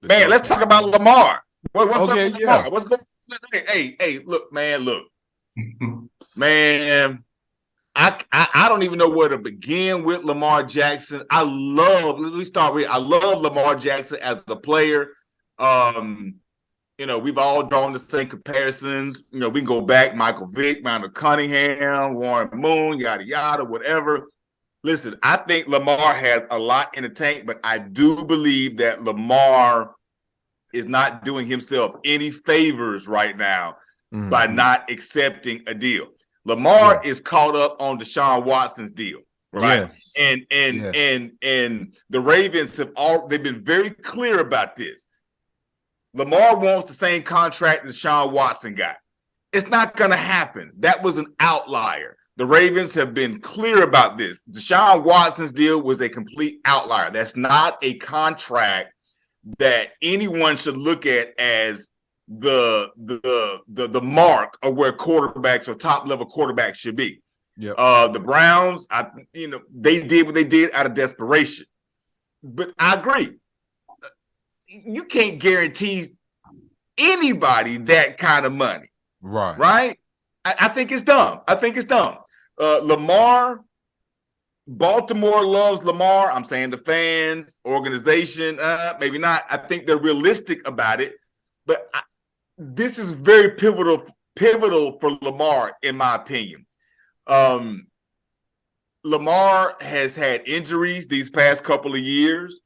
Man, let's talk about Lamar. What's up with Lamar? Yeah. What's going on? Hey, look, man, look. Man, I don't even know where to begin with Lamar Jackson. Let me start with, I love Lamar Jackson as a player. We've all drawn the same comparisons. We can go back, Michael Vick, Mount Cunningham, Warren Moon, yada, yada, whatever. Listen, I think Lamar has a lot in the tank, but I do believe that Lamar is not doing himself any favors right now by not accepting a deal. Lamar is caught up on Deshaun Watson's deal, right? Yes. And the Ravens they've been very clear about this. Lamar wants the same contract that Deshaun Watson got. It's not going to happen. That was an outlier. The Ravens have been clear about this. Deshaun Watson's deal was a complete outlier. That's not a contract that anyone should look at as the mark of where quarterbacks or top level quarterbacks should be. Yep. The Browns, they did what they did out of desperation. But I agree. You can't guarantee anybody that kind of money. Right? I think it's dumb. Lamar, Baltimore loves Lamar. I'm saying the fans, organization, maybe not. I think they're realistic about it. But this is very pivotal for Lamar, in my opinion. Lamar has had injuries these past couple of years.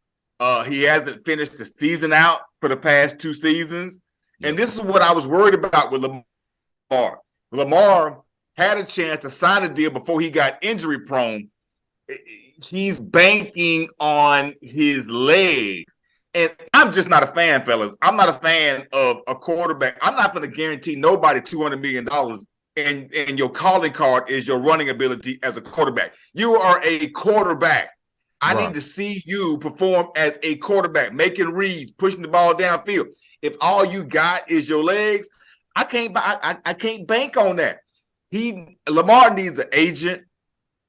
He hasn't finished the season out for the past 2 seasons. And this is what I was worried about with Lamar. Lamar had a chance to sign a deal before he got injury prone. He's banking on his legs. And I'm just not a fan, fellas. I'm not a fan of a quarterback. I'm not going to guarantee nobody $200 million and your calling card is your running ability as a quarterback. You are a quarterback. I need to see you perform as a quarterback, making reads, pushing the ball downfield. If all you got is your legs, I can't bank on that. Lamar needs an agent,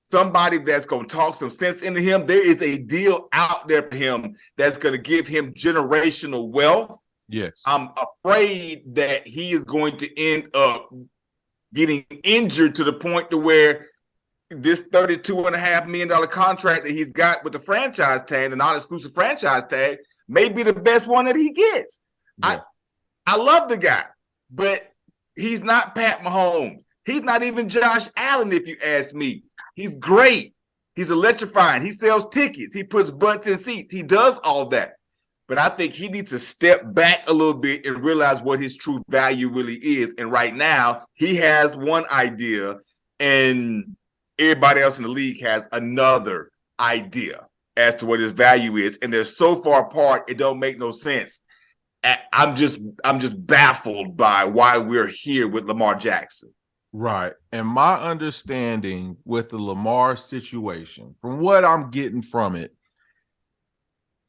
somebody that's going to talk some sense into him. There is a deal out there for him that's going to give him generational wealth. Yes. I'm afraid that he is going to end up getting injured to the point to where this $32.5 million contract that he's got with the franchise tag, the non-exclusive franchise tag, may be the best one that he gets. Yeah. I love the guy, but he's not Pat Mahomes. He's not even Josh Allen, if you ask me. He's great. He's electrifying. He sells tickets. He puts butts in seats. He does all that. But I think he needs to step back a little bit and realize what his true value really is. And right now, he has one idea, and everybody else in the league has another idea as to what his value is. And they're so far apart, it don't make no sense. I'm just baffled by why we're here with Lamar Jackson. Right. And my understanding with the Lamar situation, from what I'm getting from it,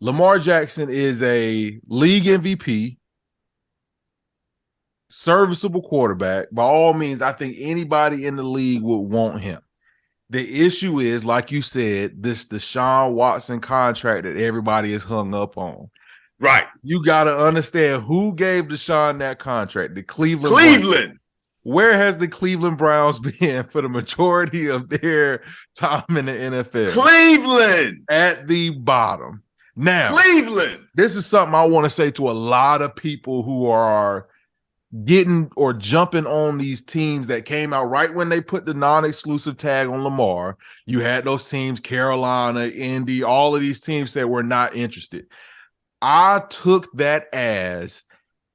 Lamar Jackson is a league MVP, serviceable quarterback. By all means, I think anybody in the league would want him. The issue is, like you said, this Deshaun Watson contract that everybody is hung up on. Right. You got to understand who gave Deshaun that contract. The Cleveland. Browns. Where has the Cleveland Browns been for the majority of their time in the NFL? Cleveland. At the bottom. Now, Cleveland. This is something I want to say to a lot of people who are getting or jumping on these teams that came out right when they put the non-exclusive tag on Lamar. You had those teams, Carolina, Indy, all of these teams said we're not interested. I took that as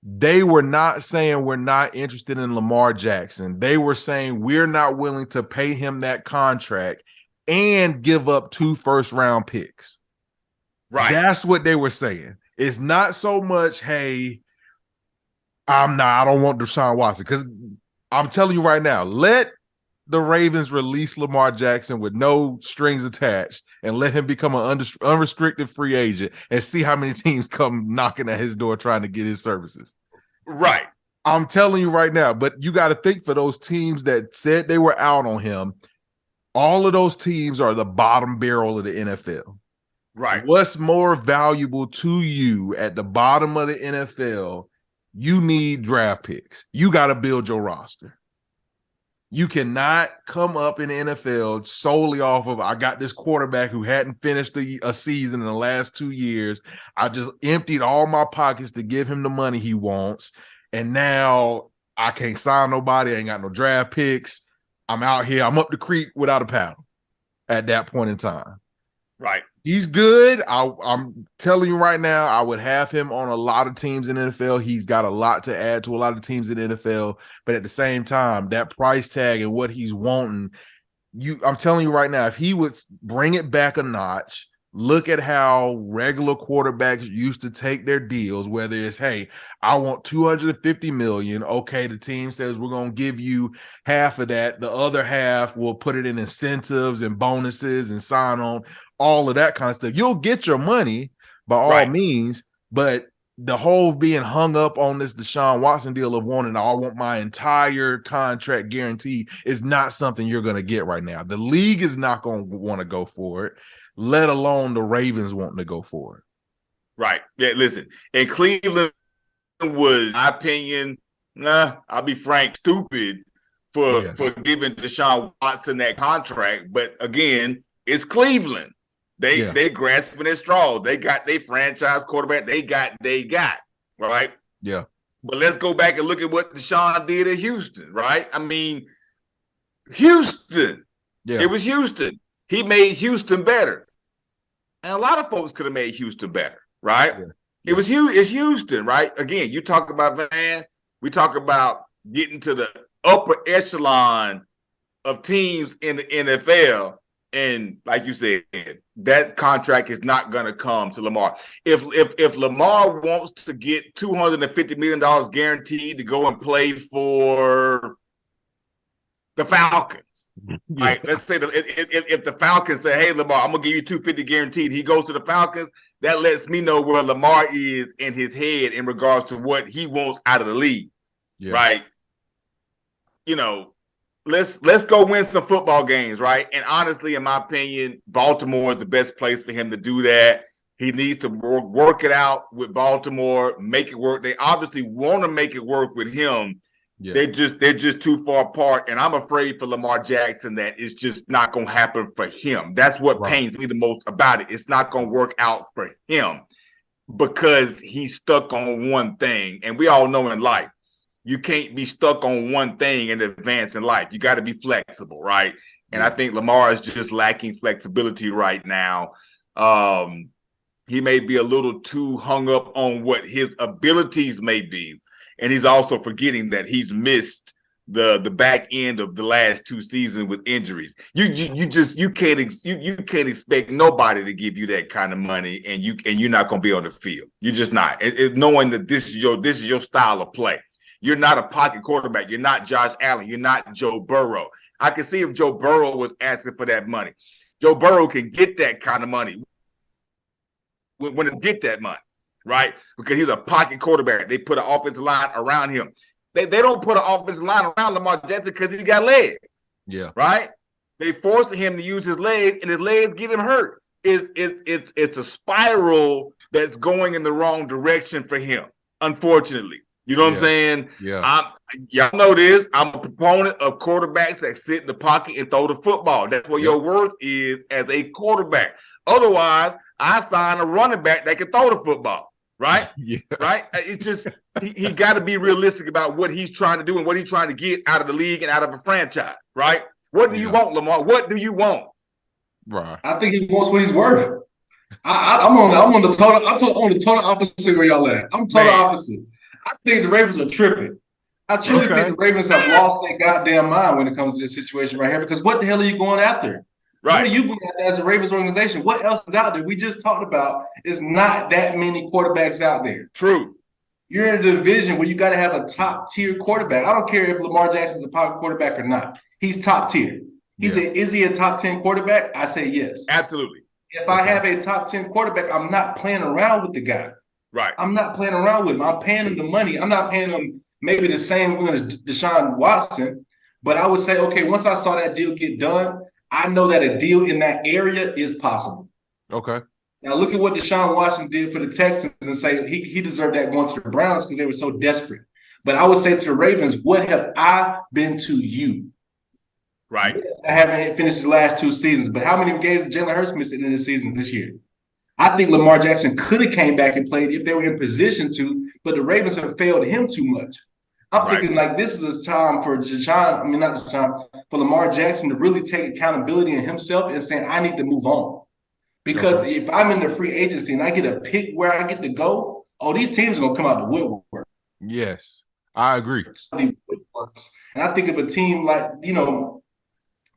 they were not saying we're not interested in Lamar Jackson. They were saying we're not willing to pay him that contract and give up 2 first-round picks. Right. That's what they were saying. It's not so much, hey, I don't want Deshaun Watson, because I'm telling you right now, let the Ravens release Lamar Jackson with no strings attached and let him become an unrestricted free agent and see how many teams come knocking at his door trying to get his services. Right. I'm telling you right now, but you got to think, for those teams that said they were out on him, all of those teams are the bottom barrel of the NFL. Right. What's more valuable to you at the bottom of the NFL? You need draft picks. You got to build your roster. You cannot come up in the NFL solely off of, I got this quarterback who hadn't finished a season in the last 2 years. I just emptied all my pockets to give him the money he wants. And now I can't sign nobody. I ain't got no draft picks. I'm out here. I'm up the creek without a paddle at that point in time. Right. He's good. I'm telling you right now, I would have him on a lot of teams in the NFL. He's got a lot to add to a lot of teams in the NFL. But at the same time, that price tag and what he's wanting, I'm telling you right now, if he would bring it back a notch, look at how regular quarterbacks used to take their deals, whether it's, hey, I want $250 million. Okay, the team says we're going to give you half of that. The other half, we'll put it in incentives and bonuses and sign on, all of that kind of stuff. You'll get your money by all means, but the whole being hung up on this Deshaun Watson deal of wanting, I want my entire contract guaranteed, is not something you're going to get right now. The league is not going to want to go for it, let alone the Ravens wanting to go for it. Right. Yeah, listen, and Cleveland was, in my opinion, I'll be frank, stupid for giving Deshaun Watson that contract. But again, it's Cleveland. They grasping at straws. They got their franchise quarterback. They got, right? Yeah. But let's go back and look at what Deshaun did at Houston, right? I mean, Houston. Yeah. It was Houston. He made Houston better. And a lot of folks could have made Houston better, right? Yeah. It's Houston, right? Again, you talk about, man, we talk about getting to the upper echelon of teams in the NFL. And like you said, that contract is not going to come to Lamar. If Lamar wants to get $250 million guaranteed to go and play for the Falcons, right? Let's say if the Falcons say, "Hey, Lamar, I'm gonna give you $250 guaranteed," he goes to the Falcons. That lets me know where Lamar is in his head in regards to what he wants out of the league, right? You know. Let's go win some football games, right? And honestly, in my opinion, Baltimore is the best place for him to do that. He needs to work it out with Baltimore, make it work. They obviously want to make it work with him. Yeah. They're just too far apart, and I'm afraid for Lamar Jackson that it's just not going to happen for him. That's what pains me the most about it. It's not going to work out for him because he's stuck on one thing, and we all know in life, you can't be stuck on one thing and advance in life. You got to be flexible, right? And I think Lamar is just lacking flexibility right now. He may be a little too hung up on what his abilities may be. And he's also forgetting that he's missed the back end of the last 2 seasons with injuries. You can't expect nobody to give you that kind of money and you're not going to be on the field. You're just not. Knowing that this is your style of play. You're not a pocket quarterback. You're not Josh Allen. You're not Joe Burrow. I can see if Joe Burrow was asking for that money. Joe Burrow can get that kind of money when he get that money, right? Because he's a pocket quarterback. They put an offensive line around him. They don't put an offensive line around Lamar Jackson because he's got legs. Yeah. Right? They forced him to use his legs, and his legs get him hurt. It's a spiral that's going in the wrong direction for him, unfortunately. You know what I'm saying? Yeah. Y'all know this. I'm a proponent of quarterbacks that sit in the pocket and throw the football. That's where your worth is as a quarterback. Otherwise, I sign a running back that can throw the football. Right? Right? It's just he got to be realistic about what he's trying to do and what he's trying to get out of the league and out of a franchise. Right? What do you want, Lamar? What do you want? Right. I think he wants what he's worth. I'm on the total opposite where y'all at. I'm total opposite. I think the Ravens are tripping. I truly think the Ravens have lost their goddamn mind when it comes to this situation right here. Because what the hell are you going after? Right. What are you going after as a Ravens organization? What else is out there? We just talked about is not that many quarterbacks out there. True. You're in a division where you got to have a top tier quarterback. I don't care if Lamar Jackson's a pocket quarterback or not. He's top tier. Is he a top 10 quarterback? I say yes. Absolutely. If I have a top 10 quarterback, I'm not playing around with the guy. Right. I'm not playing around with him. I'm paying him the money. I'm not paying him maybe the same as Deshaun Watson, but I would say, okay, once I saw that deal get done, I know that a deal in that area is possible. Okay. Now look at what Deshaun Watson did for the Texans and say he deserved that going to the Browns because they were so desperate. But I would say to the Ravens, what have I been to you? Right. Yes, I haven't finished the last 2 seasons, but how many games did Jalen Hurts missed in the season this year? I think Lamar Jackson could have came back and played if they were in position to, but the Ravens have failed him too much. I'm thinking like this is a time for not the time, for Lamar Jackson to really take accountability in himself and saying, I need to move on. Because if I'm in the free agency and I get a pick where I get to go, these teams are going to come out the woodwork. Yes, I agree. And I think of a team like,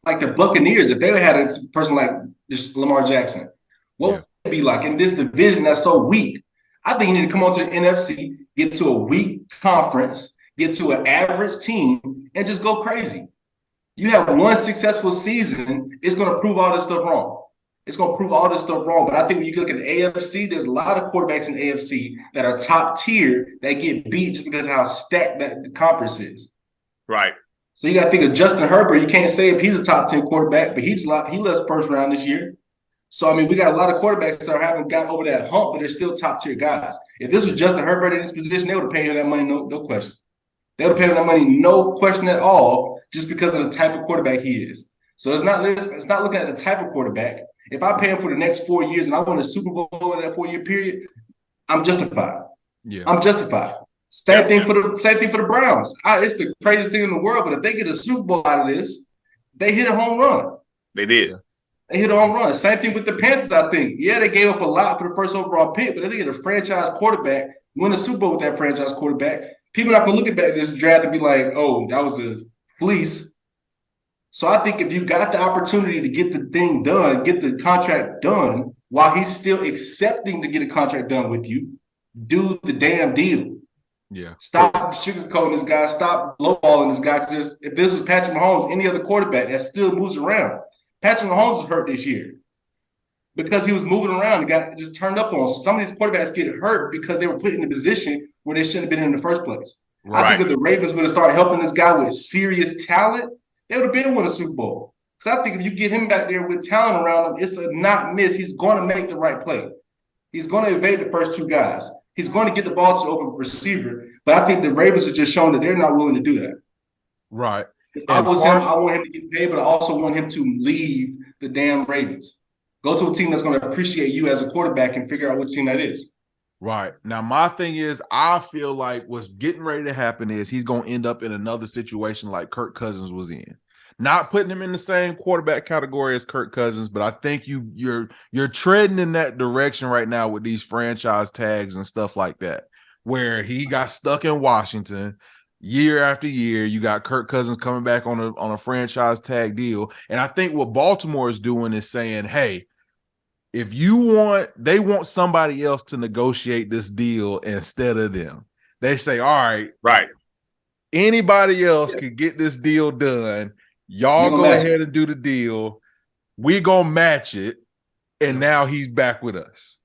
like the Buccaneers, if they had a person like just Lamar Jackson, what would it be like in this division that's so weak? I think you need to come on to the NFC, get to a weak conference, get to an average team, and just go crazy. You have one successful season, it's going to prove all this stuff wrong. It's going to prove all this stuff wrong. But I think when you look at the AFC, there's a lot of quarterbacks in the AFC that are top tier that get beat just because of how stacked that the conference is. Right. So you got to think of Justin Herbert. You can't say if he's a top 10 quarterback, but he left first round this year. So, we got a lot of quarterbacks that haven't got over that hump, but they're still top tier guys. If this was Justin Herbert in this position, they would have paid him that money, no question. They would have paid him that money, no question at all, just because of the type of quarterback he is. So it's not looking at the type of quarterback. If I pay him for the next 4 years and I win a Super Bowl in that 4-year period, I'm justified. Yeah, I'm justified. Same thing for the Browns. It's the craziest thing in the world, but if they get a Super Bowl out of this, they hit a home run. They did. They hit a home run. Same thing with the Panthers, I think. Yeah, they gave up a lot for the first overall pick, but if they get a franchise quarterback, win a Super Bowl with that franchise quarterback, people are not going to look at this draft and be like, oh, that was a fleece. So I think if you got the opportunity to get the thing done, get the contract done, while he's still accepting to get a contract done with you, do the damn deal. Yeah. Stop sugarcoating this guy. Stop lowballing this guy. Because if this is Patrick Mahomes, any other quarterback that still moves around, Patrick Mahomes is hurt this year because he was moving around and got just turned up on. So some of these quarterbacks get hurt because they were put in a position where they shouldn't have been in the first place. Right. I think if the Ravens would have started helping this guy with serious talent, they would have been win a Super Bowl. Because I think if you get him back there with talent around him, it's a not miss. He's going to make the right play. He's going to evade the first 2 guys. He's going to get the ball to the open receiver. But I think the Ravens have just shown that they're not willing to do that. Right. I want him to get paid, but I also want him to leave the damn Ravens. Go to a team that's going to appreciate you as a quarterback and figure out what team that is. Right. Now, my thing is, I feel like what's getting ready to happen is he's going to end up in another situation like Kirk Cousins was in. Not putting him in the same quarterback category as Kirk Cousins, but I think you're treading in that direction right now with these franchise tags and stuff like that, where he got stuck in Washington year after year. You got Kirk Cousins coming back on a franchise tag deal. And I think what Baltimore is doing is saying, hey, if they want somebody else to negotiate this deal instead of them. They say, all right, anybody else could get this deal done. Y'all go ahead and do the deal. We're going to match it. And now he's back with us.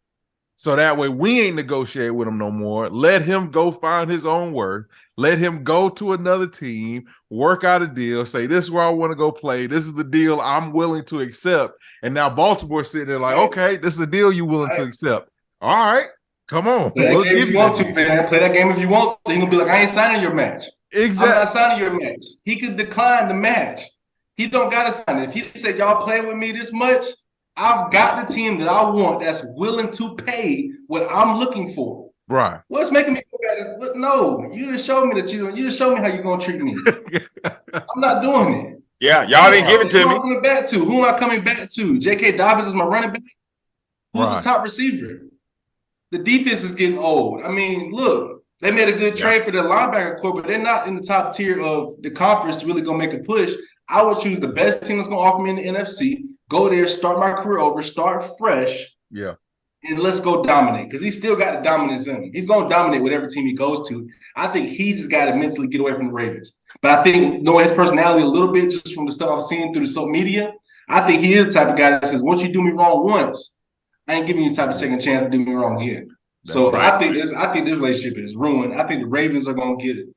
So that way we ain't negotiate with him no more. Let him go find his own worth. Let him go to another team, work out a deal, say, this is where I want to go play. This is the deal I'm willing to accept. And now Baltimore's sitting there like, okay, this is a deal you're willing to accept. All right, come on. We'll give you want to, man. Play that game if you want to. You're going to be like, I ain't signing your match. Exactly. I'm not signing your match. He could decline the match. He don't got to sign it. If he said, y'all playing with me this much, I've got the team that I want that's willing to pay what I'm looking for. Right. What's making me go back? No, you just showed me you just showed me how you're gonna treat me. I'm not doing it. Yeah, y'all didn't give it to me. Who am I coming back to? Who am I coming back to? J.K. Dobbins is my running back. Who's the top receiver? The defense is getting old. Look, they made a good trade for the linebacker core, but they're not in the top tier of the conference to really go make a push. I would choose the best team that's gonna offer me in the NFC. Go there, start my career over, start fresh. Yeah. And let's go dominate because he's still got the dominance in him. He's going to dominate whatever team he goes to. I think he just got to mentally get away from the Ravens. But I think knowing his personality a little bit just from the stuff I've seen through the social media, I think he is the type of guy that says, once you do me wrong once, I ain't giving you the type of second chance to do me wrong again. I think this relationship is ruined. I think the Ravens are going to get it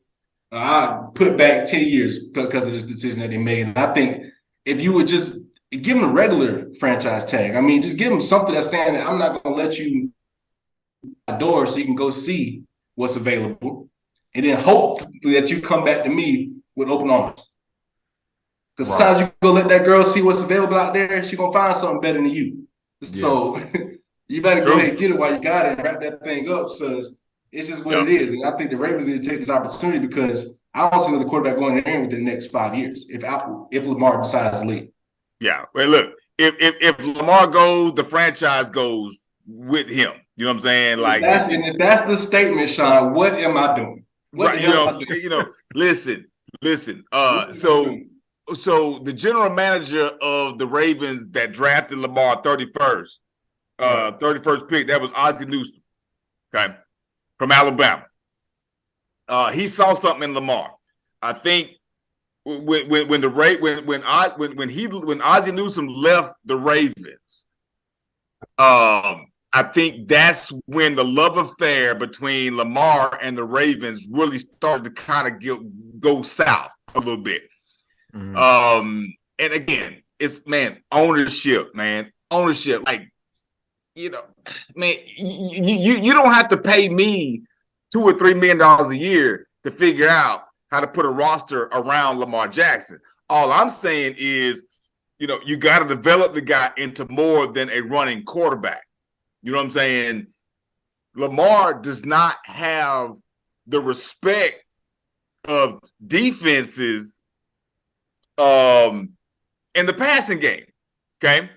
put back 10 years because of this decision that they made. And I think if give him a regular franchise tag. I mean, just give him something that's saying that I'm not going to let you a door so you can go see what's available, and then hopefully that you come back to me with open arms. Because sometimes you go let that girl see what's available out there, she's going to find something better than you. Yeah. So you better go ahead and get it while you got it and wrap that thing up. So it's just what it is. And I think the Ravens need to take this opportunity because I don't see another quarterback going in there within the next 5 years if Lamar decides to leave. Yeah. Well, look, if Lamar goes, the franchise goes with him. You know what I'm saying? Like, if that's the statement, Sean, what am I doing? What the hell am I doing? Listen. So the general manager of the Ravens that drafted Lamar 31st pick, that was Ozzie Newsome, okay, from Alabama. He saw something in Lamar. I think when Ozzie Newsome left the Ravens, I think that's when the love affair between Lamar and the Ravens really started to kind of go south a little bit. Mm-hmm. And again, it's ownership. Like, man, you don't have to pay me $2 or $3 million a year to figure out how to put a roster around Lamar Jackson. All I'm saying is, you got to develop the guy into more than a running quarterback. You know what I'm saying? Lamar does not have the respect of defenses in the passing game. Okay.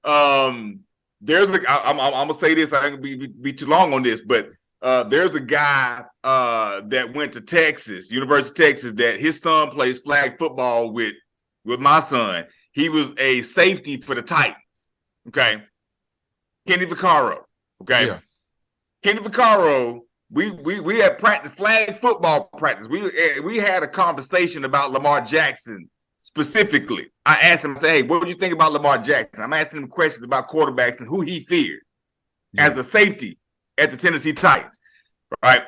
I'm gonna say this, I ain't gonna be too long on this, but there's a guy that went to Texas, University of Texas, that his son plays flag football with my son. He was a safety for the Titans. Okay. Kenny Vaccaro. Okay. Yeah. Kenny Vaccaro, we had flag football practice. We had a conversation about Lamar Jackson specifically. I asked him, I said, hey, what do you think about Lamar Jackson? I'm asking him questions about quarterbacks and who he feared as a safety at the Tennessee Titans. Right?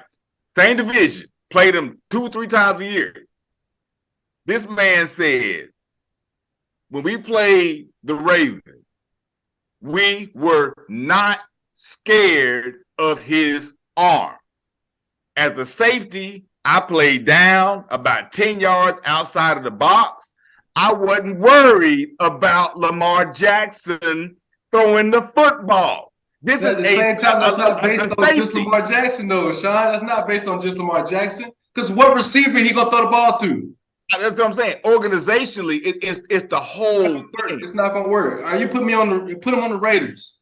Same division, played him 2 or 3 times a year. This man said, when we played the Ravens, we were not scared of his arm. As a safety, I played down about 10 yards outside of the box. I wasn't worried about Lamar Jackson throwing the football. This is the same time. That's not based on just Lamar Jackson, though, Sean. That's not based on just Lamar Jackson. Because what receiver he gonna throw the ball to? That's what I'm saying. Organizationally, it's the whole thing. It's not gonna work. All right, you put him on the Raiders.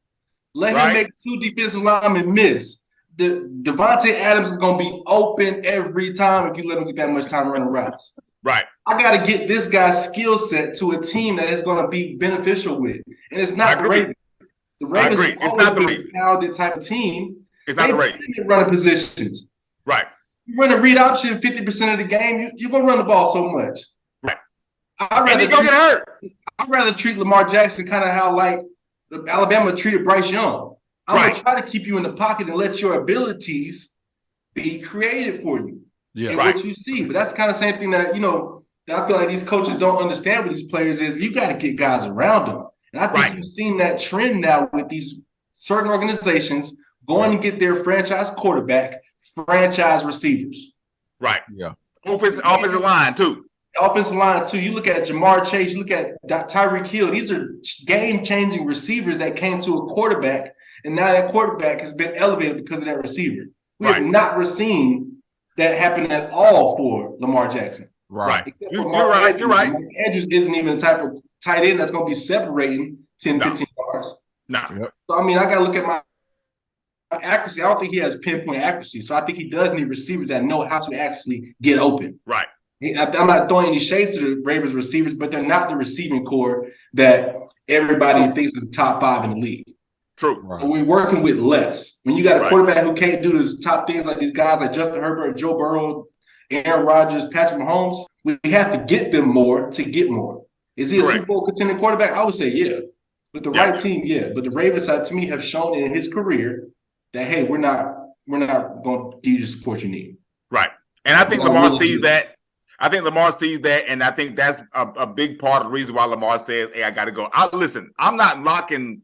Let him make 2 defensive linemen miss. Devontae Adams is gonna be open every time if you let him get that much time running routes. Right. I got to get this guy's skill set to a team that is going to be beneficial with, and it's not the Ravens. The Ravens are always a talented type of team. It's not the Ravens. Running positions. Right. You run a read option 50% of the game, you're going to run the ball so much. Right. And he's going to get hurt. I'd rather treat Lamar Jackson kind of how like Alabama treated Bryce Young. I'm going to try to keep you in the pocket and let your abilities be created for you. Yeah, and what you see. But that's kind of the same thing that, that I feel like these coaches don't understand with these players is you got to get guys around them. And I think you've seen that trend now with these certain organizations going and get their franchise quarterback, franchise receivers. Right. Yeah. Offensive line, too. Offensive line, too. You look at Jamar Chase, you look at Tyreek Hill. These are game-changing receivers that came to a quarterback, and now that quarterback has been elevated because of that receiver. We have not seen that happened at all for Lamar Jackson. Right. You're right. Andrews isn't even the type of tight end that's going to be separating 10, 15 yards. No. Yep. So, I got to look at my accuracy. I don't think he has pinpoint accuracy. So I think he does need receivers that know how to actually get open. Right. I'm not throwing any shade to the Ravens receivers, but they're not the receiving core that everybody thinks is top 5 in the league. True. Right. So we're working with less. When you got a quarterback who can't do those top things like these guys like Justin Herbert, Joe Burrow, Aaron Rodgers, Patrick Mahomes, we have to get them more to get more. Is he a Super Bowl contending quarterback? I would say yeah. With the right team, yeah. But the Ravens, to me, have shown in his career that, hey, we're not going to give you the support you need. Right. And I think Lamar sees that. I think Lamar sees that, and I think that's a big part of the reason why Lamar says, "Hey, I got to go." Listen, I'm not knocking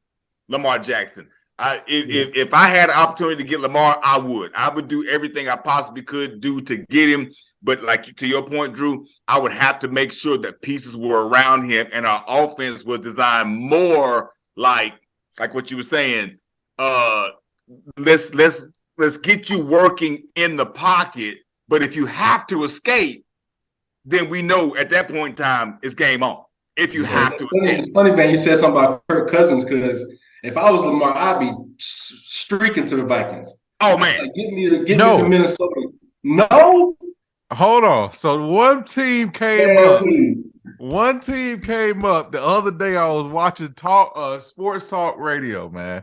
Lamar Jackson. If I had an opportunity to get Lamar, I would do everything I possibly could do to get him. But like to your point, Drew, I would have to make sure that pieces were around him and our offense was designed more like what you were saying. Let's get you working in the pocket. But if you have to escape, then we know at that point in time it's game on. If you have to, it's funny, man. You said something about Kirk Cousins because if I was Lamar, I'd be streaking to the Vikings. Oh man, like, get me to Minnesota. No, hold on. So one team came up. One team came up the other day. I was watching sports talk radio, man,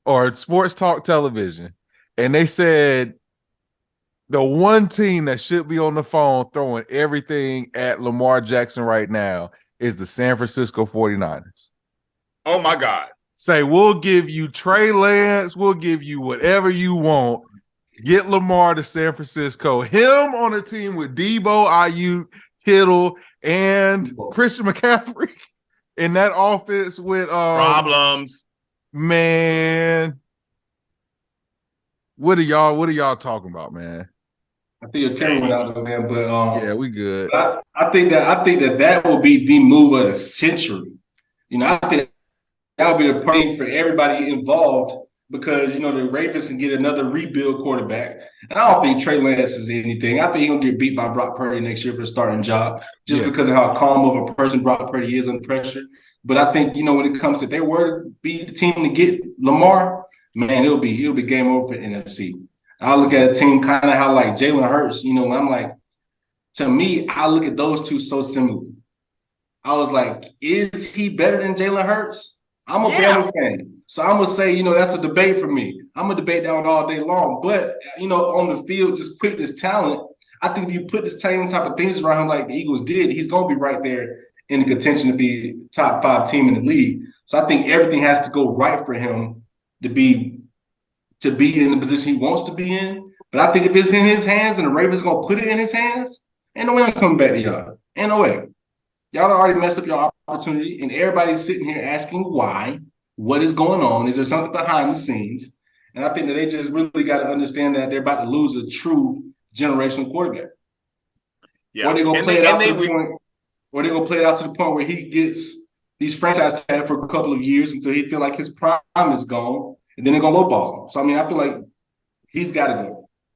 or sports talk television, and they said the one team that should be on the phone throwing everything at Lamar Jackson right now is the San Francisco 49ers. Oh my God. Say, we'll give you Trey Lance, we'll give you whatever you want. Get Lamar to San Francisco. Him on a team with Debo, Ayuk, Kittle, and Christian McCaffrey in that offense with problems. Man. What are y'all talking about, man? I think your camera went out, man. But yeah, we good. I think that will be the move of the century. I think that would be the thing for everybody involved because the Ravens can get another rebuild quarterback. And I don't think Trey Lance is anything. I think he's gonna get beat by Brock Purdy next year for the starting job, just because of how calm of a person Brock Purdy is under pressure. But I think when it comes to if they were to be the team to get Lamar, man, it'll be game over for NFC. I look at a team kind of how like Jalen Hurts, I'm like, to me, I look at those two so similarly. I was like, is he better than Jalen Hurts? I'm a Bama fan. So I'm going to say, that's a debate for me. I'm going to debate that one all day long. But, on the field, just quickness, talent, I think if you put the same type of things around him like the Eagles did, he's going to be right there in the contention to be top 5 team in the league. So I think everything has to go right for him to be in the position he wants to be in. But I think if it's in his hands and the Ravens going to put it in his hands, ain't no way I'm coming back to y'all. Ain't no way. Y'all already messed up your opportunity, and everybody's sitting here asking why, what is going on? Is there something behind the scenes? And I think that they just really got to understand that they're about to lose a true generational quarterback. Yeah. Or they're going to play it out to the point, or they're going to play it out to the point where he gets these franchise tag for a couple of years until he feel like his prime is gone, and then they're going to lowball him. So, I feel like he's got to go.